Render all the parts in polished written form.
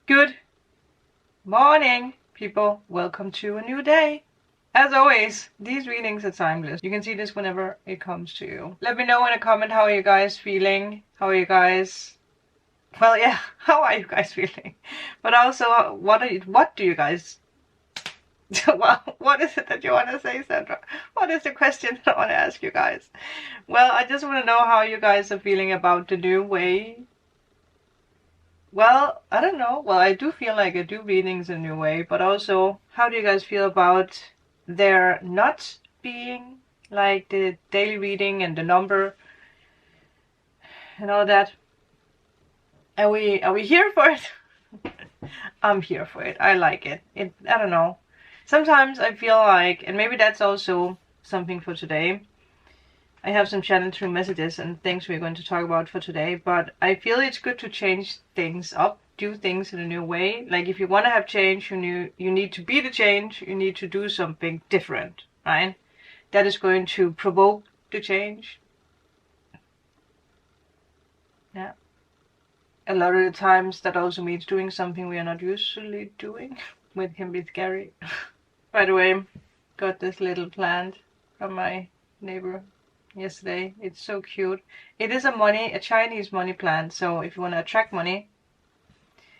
Good morning, people. Welcome to a new day. As always, these readings are timeless. You can see this whenever it comes to you. Let me know in a comment, how are you guys feeling? How are you guys? Well, yeah, how are you guys feeling? But also, what do you guys... Well, what is it that you want to say, Sandra? What is the question that I want to ask you guys? Well, I just want to know how you guys are feeling about the new way. Well, I don't know. Well, I do feel like I do readings in a new way, but also, how do you guys feel about there not being like the daily reading and the number and all that? Are we here for it? I'm here for it. I like it. I don't know. Sometimes I feel like, and maybe that's also something for today. I have some challenging messages and things we're going to talk about for today, but I feel it's good to change things up, do things in a new way. Like if you want to have change, you need to be the change, you need to do something different, right? That is going to provoke the change. Yeah. A lot of the times that also means doing something we are not usually doing. With him be scary. By the way, got this little plant from my neighbor yesterday. It's so cute. It is a Chinese money plant, so if you want to attract money.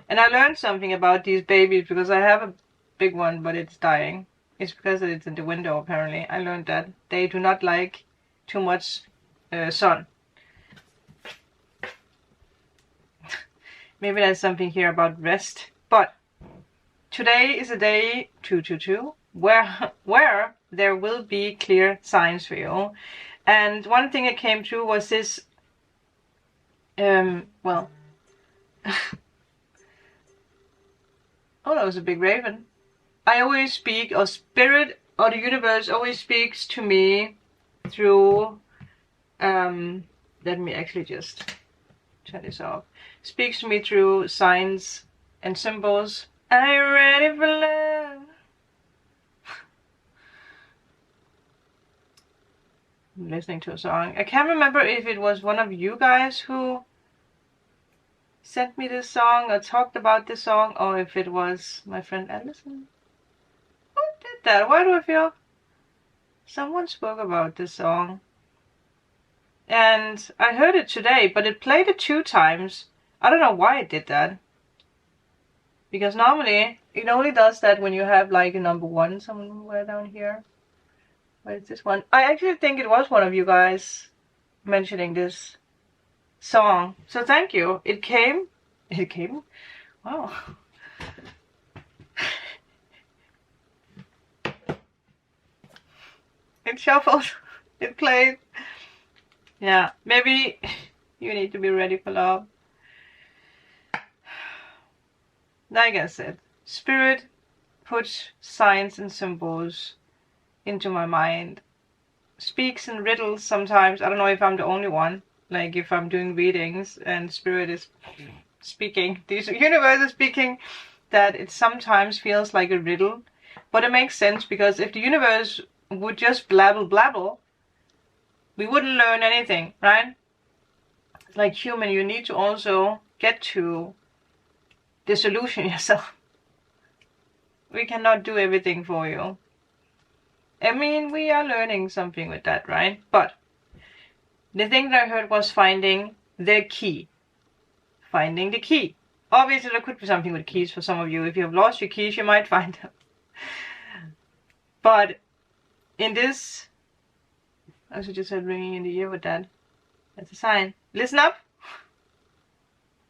And I learned something about these babies, because I have a big one but it's dying. It's because it's in the window, apparently. I learned that they do not like too much sun. Maybe there's something here about rest. But today is a day 222 where there will be clear signs for you. And one thing that came through was this, well, oh, that was a big raven. I always speak, or spirit, or the universe always speaks to me through, let me actually just turn this off. Speaks to me through signs and symbols. Are you ready for love? I'm listening to a song. I can't remember if it was one of you guys who sent me this song or talked about this song, or if it was my friend Allison. Who did that? Why do I feel someone spoke about this song? And I heard it today, but it played it 2 times. I don't know why it did that. Because normally it only does that when you have like a number 1 somewhere down here. Where is this one? I actually think it was one of you guys mentioning this song. So thank you. It came. Wow. It shuffled. It played. Yeah, maybe you need to be ready for love. Like I said, Spirit puts signs and symbols into my mind. Speaks in riddles sometimes. I don't know if I'm the only one. Like if I'm doing readings and Spirit is speaking, the universe is speaking, that it sometimes feels like a riddle. But it makes sense, because if the universe would just blabble, we wouldn't learn anything, right? Like human, you need to also get to the solution yourself. We cannot do everything for you. I mean, we are learning something with that, right? But the thing that I heard was finding the key. Finding the key. Obviously, there could be something with keys for some of you. If you have lost your keys, you might find them. But in this, I also just had ringing in the ear with that. That's a sign. Listen up.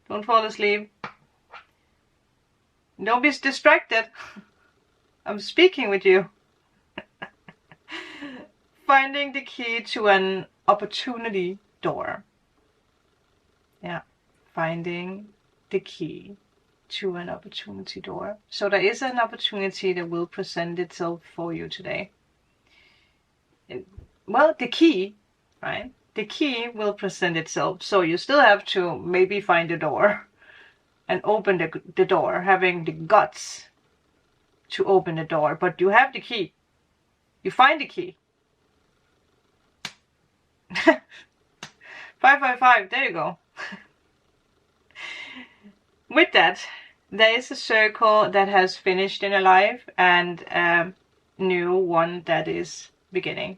Don't fall asleep. Don't be distracted. I'm speaking with you. Finding the key to an opportunity door. Yeah, finding the key to an opportunity door. So there is an opportunity that will present itself for you today. Well, the key, right? The key will present itself. So you still have to maybe find the door and open the door, having the guts to open the door. But you have the key. You find the key. 555, there you go. With that, There is a circle that has finished in your life and a new one that is beginning.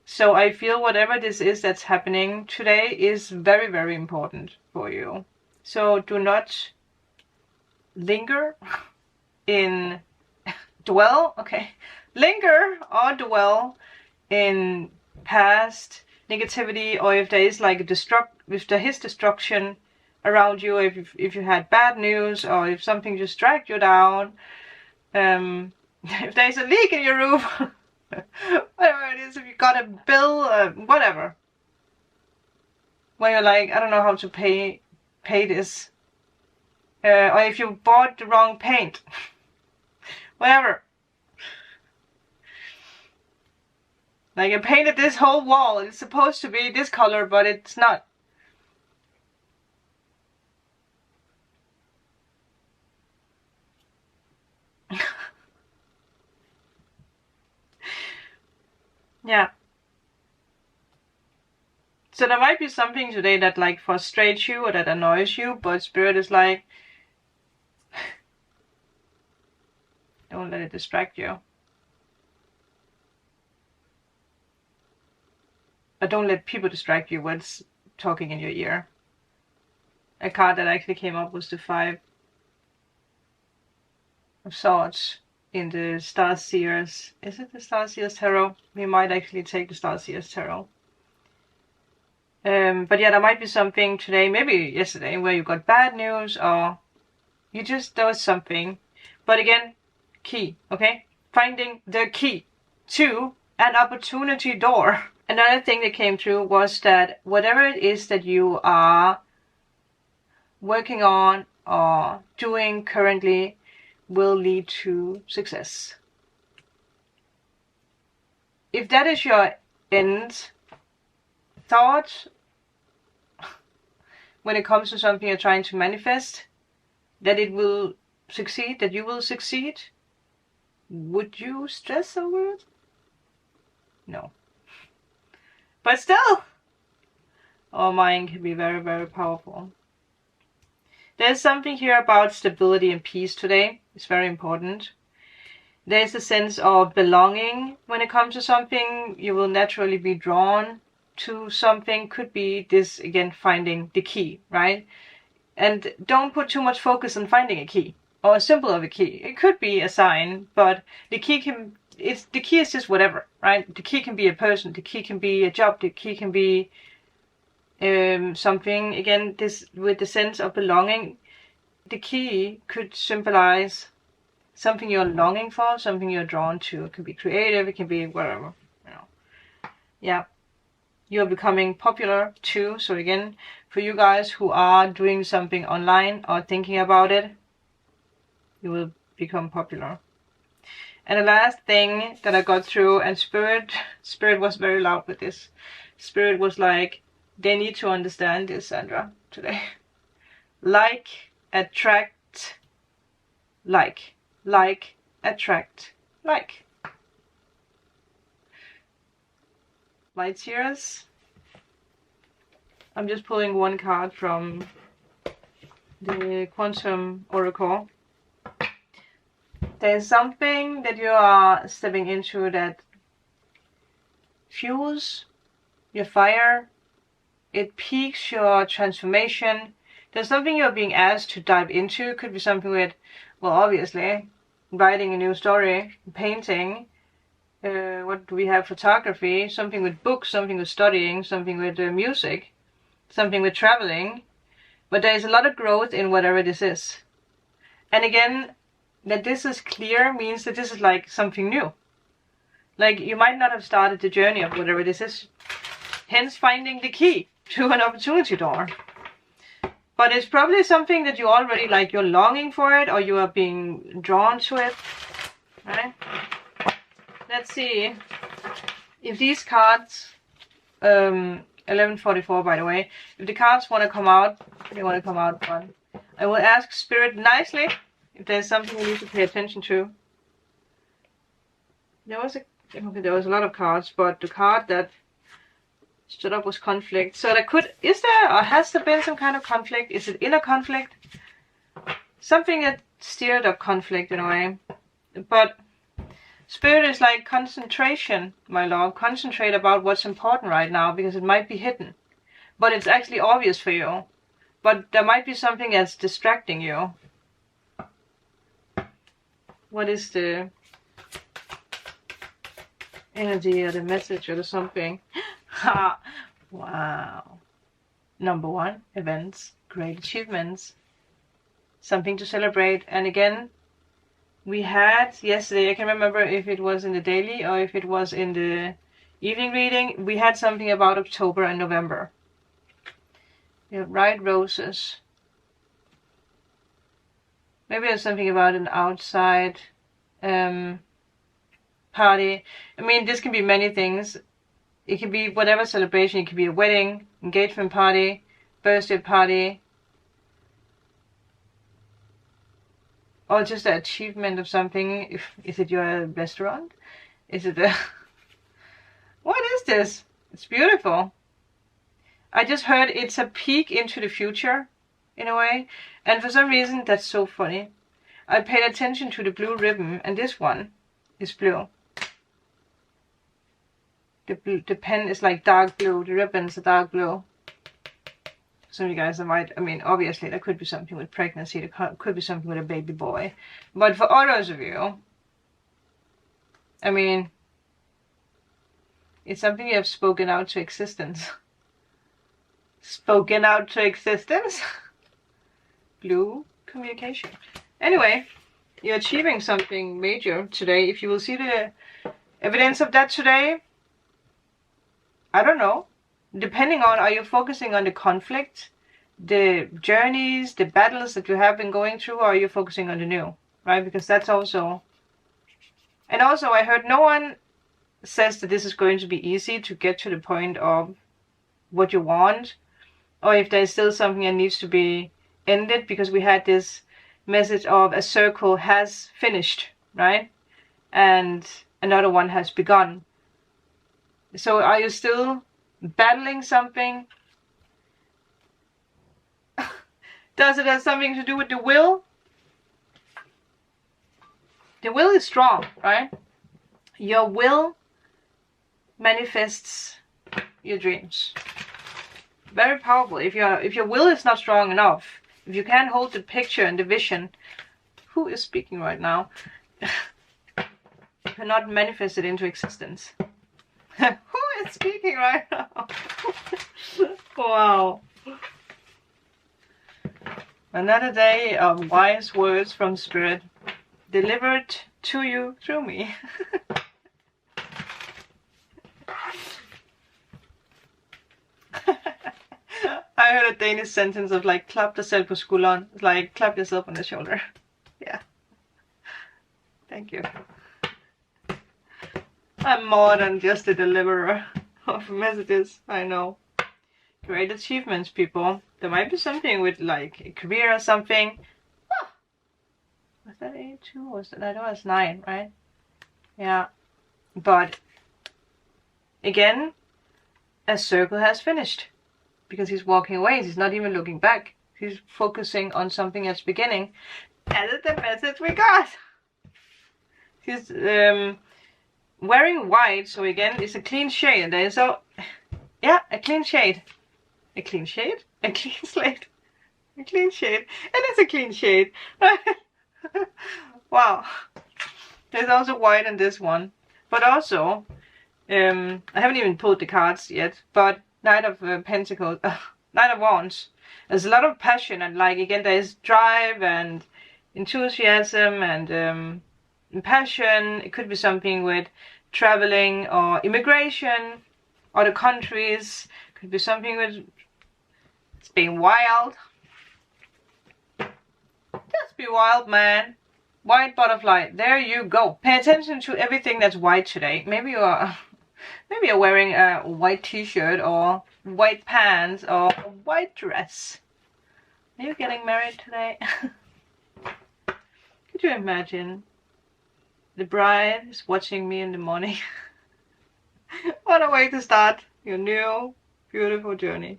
So I feel whatever this is that's happening today is very, very important for you. So do not linger in linger or dwell in past negativity, or if there is like if there is destruction around you, if you had bad news, or if something just dragged you down, if there's a leak in your roof, whatever it is, if you got a bill, whatever, where you're like, I don't know how to pay this, or if you bought the wrong paint, whatever. Like I painted this whole wall, it's supposed to be this color, but it's not. Yeah. So there might be something today that like frustrates you or that annoys you, but Spirit is like, don't let it distract you. But don't let people distract you with talking in your ear. A card that actually came up was the 5 of Swords in the Starseers. Is it the Starseers Tarot? We might actually take the Starseers Tarot. But yeah, there might be something today, maybe yesterday, where you got bad news or you just, there was something. But again, key, okay? Finding the key to an opportunity door. Another thing that came through was that whatever it is that you are working on or doing currently will lead to success. If that is your end thought when it comes to something you're trying to manifest, that it will succeed, that you will succeed, would you stress over it? No. But still, our mind can be very, very powerful. There's something here about stability and peace today. It's very important. There's a sense of belonging when it comes to something. You will naturally be drawn to something. Could be this, again, finding the key, right? And don't put too much focus on finding a key or a symbol of a key. It could be a sign, but the key is just whatever, right? The key can be a person, the key can be a job, the key can be something. Again, this with the sense of belonging, the key could symbolize something you're longing for, something you're drawn to. It can be creative, it can be whatever, you know. Yeah, you're becoming popular too. So again, for you guys who are doing something online or thinking about it, you will become popular. And the last thing that I got through, and Spirit was very loud with this. Spirit was like, they need to understand this, Sandra, today. Like, attract, like. Like, attract, like. Light Seers. I'm just pulling one card from the Quantum Oracle. There's something that you are stepping into that fuels your fire. It piques your transformation. There's something you're being asked to dive into. It could be something with, well, obviously, writing a new story, painting. What do we have? Photography. Something with books, something with studying, something with music, something with traveling. But there is a lot of growth in whatever this is. And again, that this is clear means that this is like something new. Like you might not have started the journey of whatever this is. Hence finding the key to an opportunity door. But it's probably something that you already like, you're longing for it or you are being drawn to it. Right? Let's see if these cards, 1144 by the way, if the cards want to come out, they want to come out fun. I will ask Spirit nicely if there's something you need to pay attention to. There was a lot of cards, but the card that stood up was conflict. So there has there been some kind of conflict? Is it inner conflict? something that stirred up conflict in a way. But Spirit is like concentration, my love. Concentrate about what's important right now, because it might be hidden. But it's actually obvious for you. But there might be something that's distracting you. What is the energy or the message or the something? Ha! Wow. Number 1, events, great achievements. Something to celebrate. And again, we had yesterday, I can't remember if it was in the daily or if it was in the evening reading, we had something about October and November. We have bright roses. Maybe there's something about an outside party. I mean, this can be many things. It can be whatever celebration. It can be a wedding, engagement party, birthday party, or just an achievement of something. Is it your restaurant? Is it a... What is this? It's beautiful. I just heard it's a peek into the future, in a way. And for some reason, that's so funny. I paid attention to the blue ribbon, and this one is blue. The pen is like dark blue. The ribbons are dark blue. Some of you guys, I mean, obviously, there could be something with pregnancy. There could be something with a baby boy. But for others of you, I mean, it's something you have spoken out to existence. Spoken out to existence? Blue communication. Anyway, you're achieving something major today. If you will see the evidence of that today, I don't know. Depending on, are you focusing on the conflict, the journeys, the battles that you have been going through, or are you focusing on the new, right? Because that's also... And also, I heard no one says that this is going to be easy to get to the point of what you want, or if there's still something that needs to be ended, because we had this message of a circle has finished, right? And another one has begun. So are you still battling something? Does it have something to do with the will? The will is strong, right? Your will manifests your dreams. Very powerful. If your will is not strong enough, if you can't hold the picture and the vision, who is speaking right now? You cannot manifest it into existence. Who is speaking right now? Wow. Another day of wise words from Spirit delivered to you through me. I heard a Danish sentence of like, klap dig selv på skulderen. It's like, clap yourself on the shoulder. Yeah. Thank you. I'm more than just a deliverer of messages, I know. Great achievements, people. There might be something with like a career or something. Oh, was that 82? Was that was 9, right? Yeah. But again, a circle has finished. Because he's walking away. He's not even looking back. He's focusing on something that's beginning. That is the message we got. He's wearing white, so again, it's a clean shade. And there is yeah, a clean shade. A clean shade? A clean slate. A clean shade. And it's a clean shade. Wow. There's also white in this one. But also, I haven't even pulled the cards yet, but Knight of Pentacles, Knight of Wands. There's a lot of passion, and like again, there's drive and enthusiasm and passion. It could be something with traveling or immigration, other countries. Could be something with it's being wild. Just be wild, man. White butterfly. There you go. Pay attention to everything that's white today. Maybe you're wearing a white t-shirt or white pants or a white dress. Are you getting married today? Could you imagine? The bride is watching me in the morning. What a way to start your new, beautiful journey.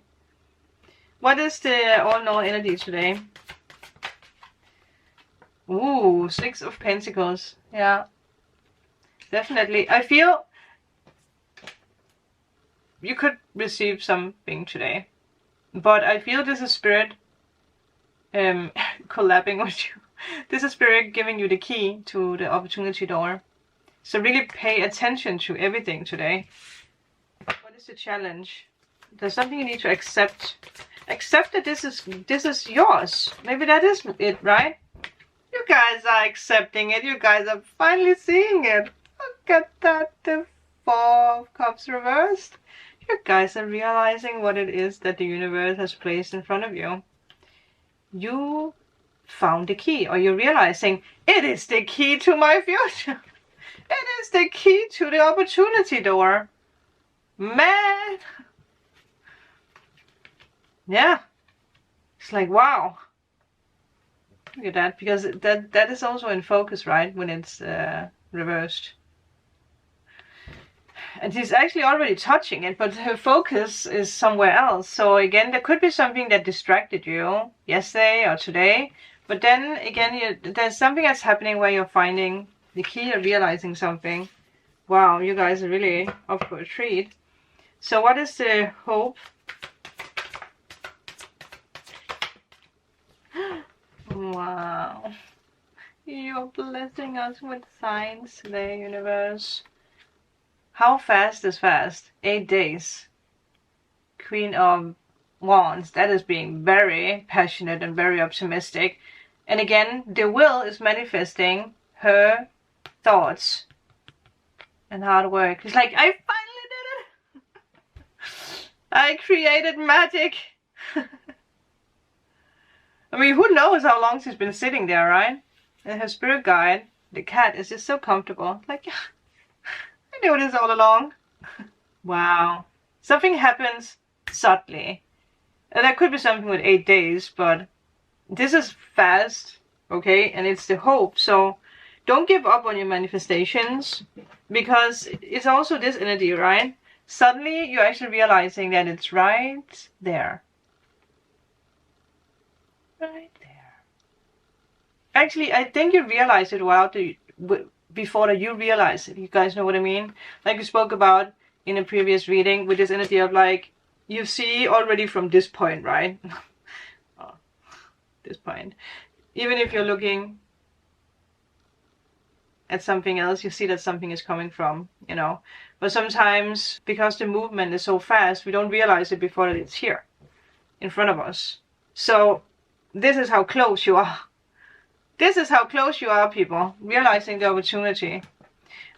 What is the all-knowing energy today? Ooh, 6 of Pentacles. Yeah, definitely. I feel you could receive something today, but I feel this is spirit collabing with you. This is spirit giving you the key to the opportunity door. So really pay attention to everything today. What is the challenge? There's something you need to accept. Accept that this is yours. Maybe that is it, right? You guys are accepting it. You guys are finally seeing it. Look at that. The 4 of Cups reversed. You guys are realizing what it is that the universe has placed in front of you. You found the key, or you're realizing it is the key to my future. It is the key to the opportunity door. Man. Yeah. It's like, wow. Look at that, because that is also in focus, right? When it's reversed. And he's actually already touching it, but her focus is somewhere else. So again, there could be something that distracted you yesterday or today. But then again, there's something that's happening where you're finding the key, or realizing something. Wow, you guys are really up for a treat. So what is the hope? Wow. You're blessing us with signs today, universe. How fast is fast? 8 days. Queen of Wands. That is being very passionate and very optimistic. And again, the will is manifesting her thoughts and hard work. It's like, I finally did it! I created magic! I mean, who knows how long she's been sitting there, right? And her spirit guide, the cat, is just so comfortable. Like, yeah, I knew this all along. Wow. Something happens subtly. And that could be something with 8 days, but this is fast, okay? And it's the hope. So don't give up on your manifestations, because it's also this energy, right? Suddenly you're actually realizing that it's right there. Right there. Actually, I think you realize it before that you realize it. You guys know what I mean? Like we spoke about in a previous reading, with this energy of like, you see already from this point, right? Oh, this point. Even if you're looking at something else, you see that something is coming from, you know. But sometimes, because the movement is so fast, we don't realize it before it's here, in front of us. So, this is how close you are. This is how close you are, people. Realizing the opportunity.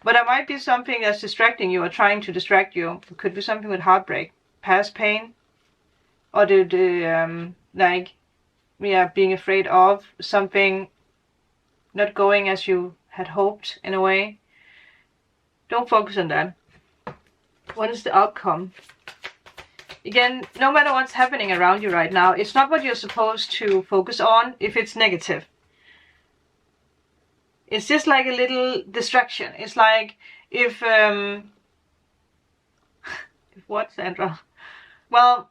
But there might be something that's distracting you, or trying to distract you. It could be something with heartbreak, past pain, or like, yeah, being afraid of something not going as you had hoped, in a way. Don't focus on that. What is the outcome? Again, no matter what's happening around you right now, it's not what you're supposed to focus on if it's negative. It's just like a little distraction. It's like if what, Sandra? Well,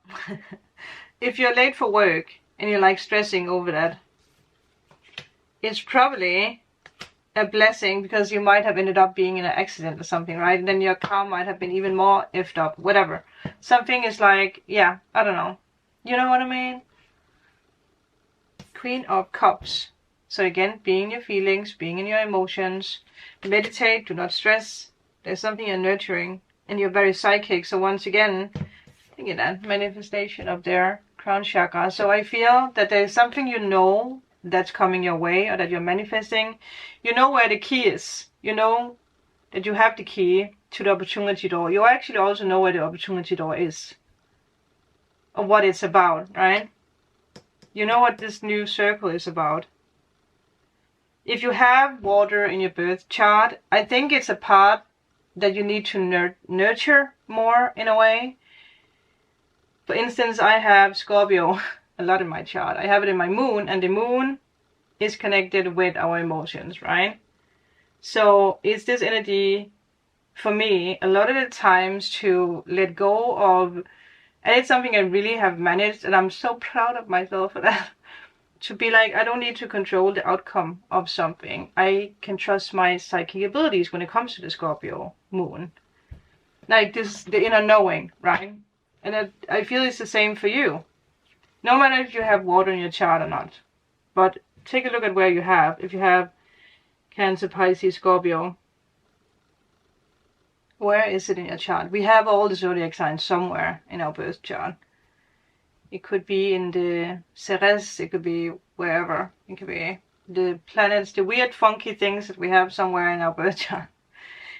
if you're late for work and you're like stressing over that, it's probably a blessing, because you might have ended up being in an accident or something, right? And then your car might have been even more effed up, whatever. Something is like, yeah, I don't know. You know what I mean? Queen of Cups. So again, being in your feelings, being in your emotions. Meditate, do not stress. There's something you're nurturing, and you're very psychic. So once again, look at that manifestation of their crown chakra. So I feel that there's something you know that's coming your way, or that you're manifesting. You know where the key is. You know that you have the key to the opportunity door. You actually also know where the opportunity door is, or what it's about, right? You know what this new circle is about. If you have water in your birth chart, I think it's a part that you need to nurture more, in a way. For instance, I have Scorpio a lot in my chart. I have it in my moon, and the moon is connected with our emotions, right? So it's this energy for me a lot of the times to let go of, and it's something I really have managed, and I'm so proud of myself for that. to be like, I don't need to control the outcome of something. I can trust my psychic abilities when it comes to the Scorpio moon. Like this, the inner knowing, right? And I feel it's the same for you. No matter if you have water in your chart or not. But take a look at where you have. If you have Cancer, Pisces, Scorpio, where is it in your chart? We have all the zodiac signs somewhere in our birth chart. It could be in the Ceres, it could be wherever. It could be the planets, the weird funky things that we have somewhere in our birth chart.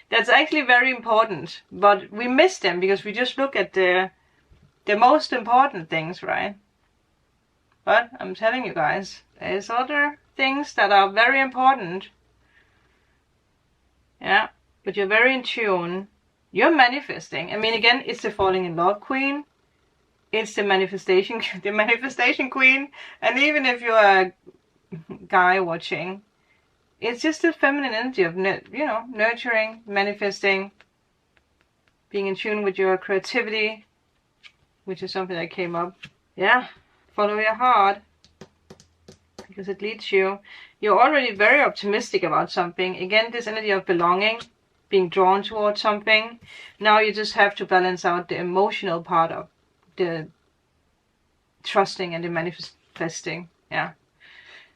That's actually very important, but we miss them because we just look at the most important things, right? But I'm telling you guys, there's other things that are very important. Yeah, but you're very in tune. You're manifesting. I mean, again, it's the falling in love queen. It's the manifestation queen. And even if you're a guy watching, it's just the feminine energy of, you know, nurturing, manifesting, being in tune with your creativity, which is something that came up. Yeah, follow your heart, because it leads you. You're already very optimistic about something. Again, this energy of belonging, being drawn towards something. Now you just have to balance out the emotional part of the trusting and the manifesting. Yeah.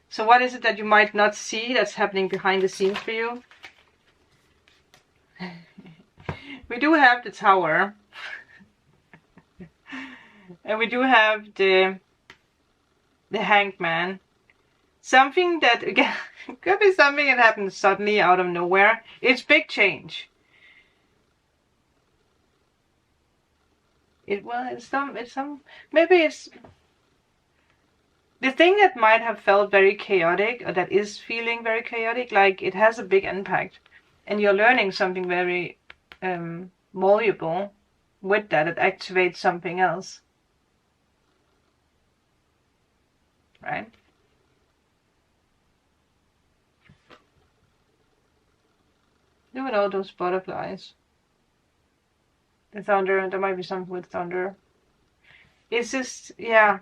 So what is it that you might not see that's happening behind the scenes for you? We do have the Tower. And we do have the Hanged Man. Something that, again, could be something that happens suddenly out of nowhere. It's big change. Maybe it's the thing that might have felt very chaotic, or that is feeling very chaotic, like it has a big impact. And you're learning something very malleable with that. It activates something else. Right? Look at all those butterflies. The thunder, there might be something with thunder. It's just, yeah.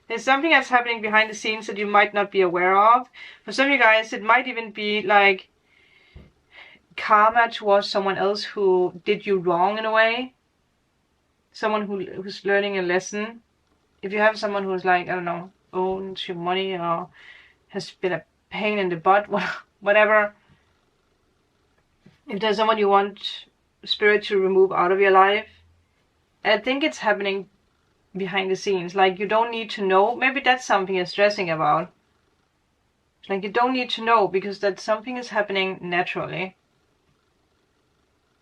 There's something that's happening behind the scenes that you might not be aware of. For some of you guys, it might even be like karma towards someone else who did you wrong in a way. Someone who's learning a lesson. If you have someone who's like, I don't know, owns your money or has been a pain in the butt, whatever. If there's someone you want spirit to remove out of your life, I think it's happening behind the scenes. Like, you don't need to know. Maybe that's something you're stressing about. Like, you don't need to know because that something is happening naturally.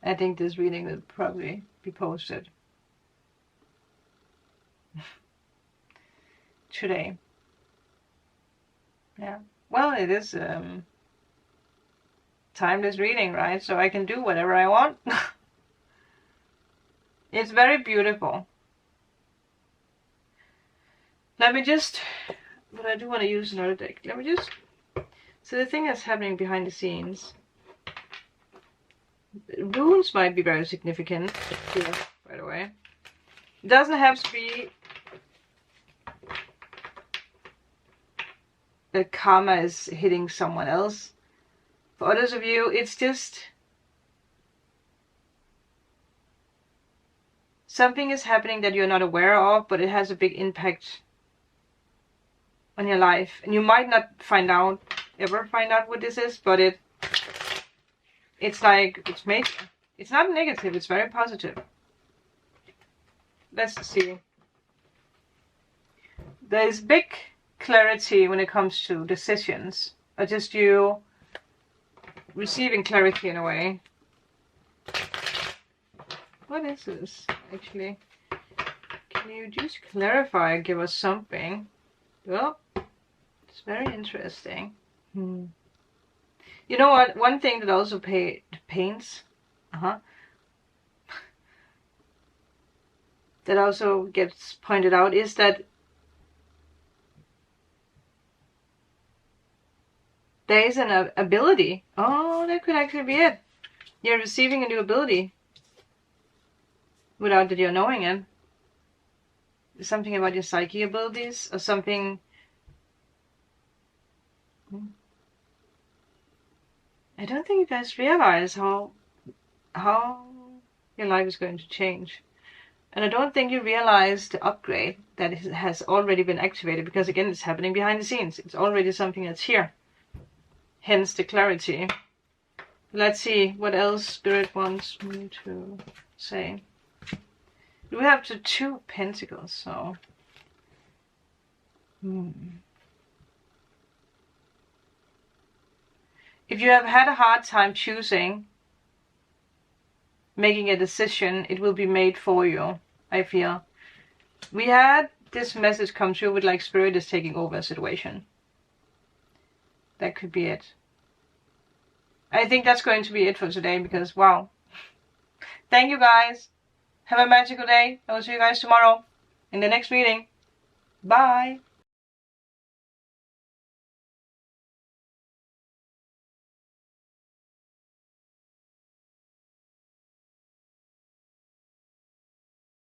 I think this reading will probably be posted today. Yeah. Well, it is timeless reading, right? So I can do whatever I want. It's very beautiful. Let me just, but I do want to use another deck. Let me just, so the thing that's happening behind the scenes, runes might be very significant here, by the way. It doesn't have to be that karma is hitting someone else. For others of you, it's just something is happening that you're not aware of, but it has a big impact on your life. And you might not ever find out what this is, but it's like, it's major. It's not negative, it's very positive. Let's see. There's big clarity when it comes to decisions, or just you receiving clarity in a way. What is this, actually? Can you just clarify, give us something? Well, it's very interesting. You know what? One thing that also paints, that also gets pointed out is that there is an ability. Oh, that could actually be it. You're receiving a new ability without that you're knowing it. Something about your psyche abilities, or something I don't think you guys realize how your life is going to change. And I don't think you realize the upgrade that has already been activated, because again, it's happening behind the scenes. It's already something that's here. Hence the clarity. Let's see what else Spirit wants me to say. We have the Two of Pentacles, so... If you have had a hard time choosing, making a decision, it will be made for you, I feel. We had this message come through with like Spirit is taking over a situation. That could be it. I think that's going to be it for today, because wow. Thank you guys. Have a magical day. I will see you guys tomorrow in the next reading. Bye.